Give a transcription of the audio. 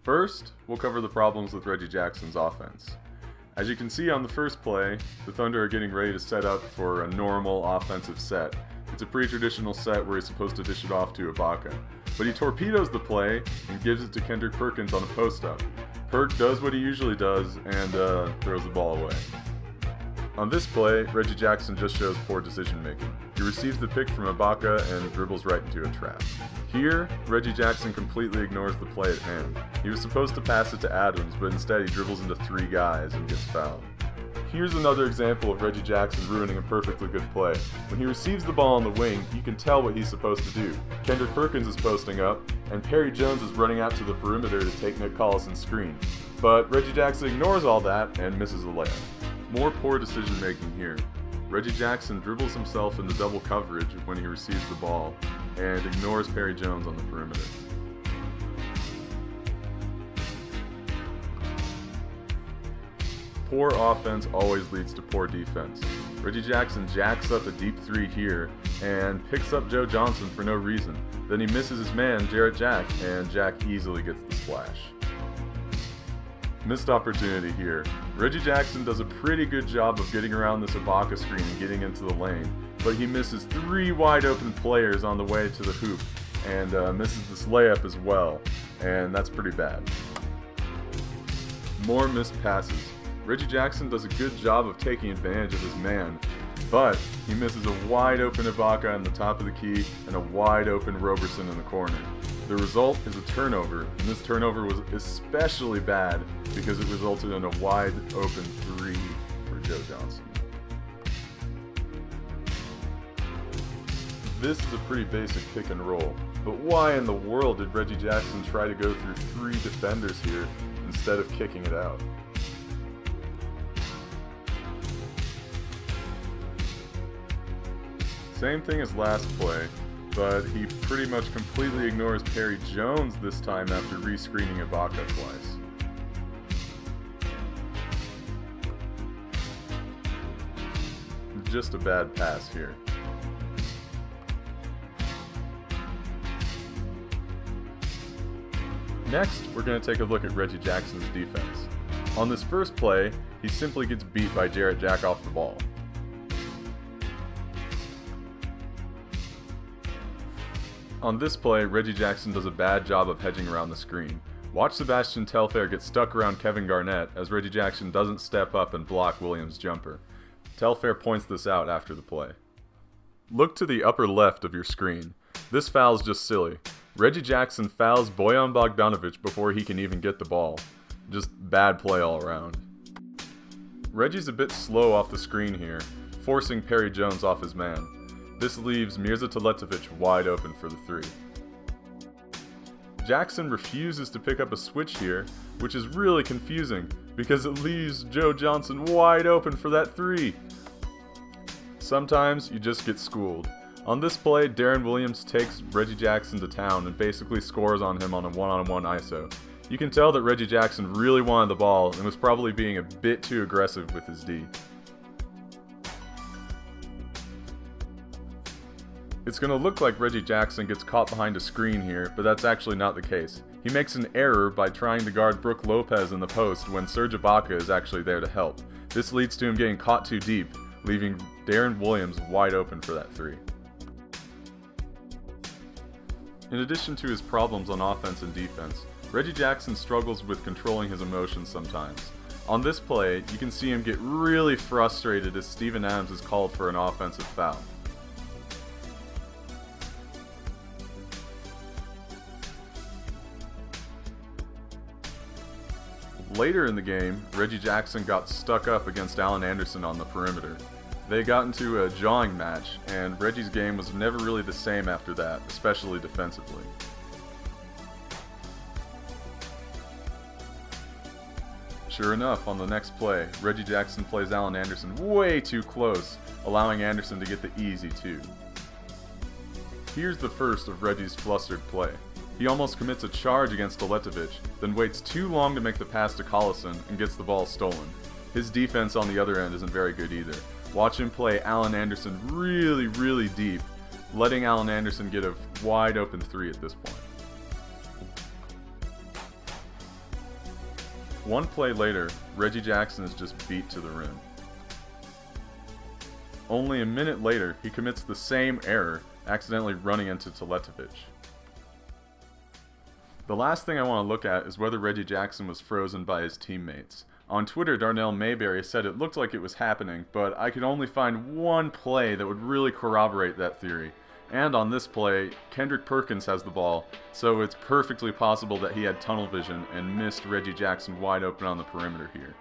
First, we'll cover the problems with Reggie Jackson's offense. As you can see on the first play, the Thunder are getting ready to set up for a normal offensive set. It's a pretty traditional set where he's supposed to dish it off to Ibaka. But he torpedoes the play and gives it to Kendrick Perkins on a post-up. Perk does what he usually does and throws the ball away. On this play, Reggie Jackson just shows poor decision making. He receives the pick from Ibaka and dribbles right into a trap. Here, Reggie Jackson completely ignores the play at hand. He was supposed to pass it to Adams, but instead he dribbles into 3 guys and gets fouled. Here's another example of Reggie Jackson ruining a perfectly good play. When he receives the ball on the wing, you can tell what he's supposed to do. Kendrick Perkins is posting up, and Perry Jones is running out to the perimeter to take Nick Collison's screen. But Reggie Jackson ignores all that and misses a layup. More poor decision making here. Reggie Jackson dribbles himself into double coverage when he receives the ball, and ignores Perry Jones on the perimeter. Poor offense always leads to poor defense. Reggie Jackson jacks up a deep 3 here, and picks up Joe Johnson for no reason. Then he misses his man, Jarrett Jack, and Jack easily gets the splash. Missed opportunity here. Reggie Jackson does a pretty good job of getting around this Ibaka screen and getting into the lane, but he misses 3 wide open players on the way to the hoop, and misses this layup as well, and that's pretty bad. More missed passes. Reggie Jackson does a good job of taking advantage of his man, but he misses a wide open Ibaka on the top of the key and a wide open Roberson in the corner. The result is a turnover, and this turnover was especially bad because it resulted in a wide open 3 for Joe Johnson. This is a pretty basic pick and roll, but why in the world did Reggie Jackson try to go through 3 defenders here instead of kicking it out? Same thing as last play, but he pretty much completely ignores Perry Jones this time after rescreening Ibaka twice. Just a bad pass here. Next, we're going to take a look at Reggie Jackson's defense. On this first play, he simply gets beat by Jarrett Jack off the ball. On this play, Reggie Jackson does a bad job of hedging around the screen. Watch Sebastian Telfair get stuck around Kevin Garnett as Reggie Jackson doesn't step up and block Williams' jumper. Telfair points this out after the play. Look to the upper left of your screen. This foul is just silly. Reggie Jackson fouls Bojan Bogdanovic before he can even get the ball. Just bad play all around. Reggie's a bit slow off the screen here, forcing Perry Jones off his man. This leaves Mirza Teletovic wide open for the 3. Jackson refuses to pick up a switch here, which is really confusing because it leaves Joe Johnson wide open for that 3. Sometimes you just get schooled. On this play, Darren Williams takes Reggie Jackson to town and basically scores on him on a one-on-one ISO. You can tell that Reggie Jackson really wanted the ball and was probably being a bit too aggressive with his D. It's going to look like Reggie Jackson gets caught behind a screen here, but that's actually not the case. He makes an error by trying to guard Brook Lopez in the post when Serge Ibaka is actually there to help. This leads to him getting caught too deep, leaving Darren Williams wide open for that 3. In addition to his problems on offense and defense, Reggie Jackson struggles with controlling his emotions sometimes. On this play, you can see him get really frustrated as Steven Adams is called for an offensive foul. Later in the game, Reggie Jackson got stuck up against Alan Anderson on the perimeter. They got into a jawing match, and Reggie's game was never really the same after that, especially defensively. Sure enough, on the next play, Reggie Jackson plays Alan Anderson way too close, allowing Anderson to get the easy 2. Here's the first of Reggie's flustered play. He almost commits a charge against Teletovic, then waits too long to make the pass to Collison and gets the ball stolen. His defense on the other end isn't very good either. Watch him play Alan Anderson really deep, letting Alan Anderson get a wide open 3 at this point. One play later, Reggie Jackson is just beat to the rim. Only a minute later, he commits the same error, accidentally running into Teletovic. The last thing I want to look at is whether Reggie Jackson was frozen by his teammates. On Twitter, Darnell Mayberry said it looked like it was happening, but I could only find one play that would really corroborate that theory. And on this play, Kendrick Perkins has the ball, so it's perfectly possible that he had tunnel vision and missed Reggie Jackson wide open on the perimeter here.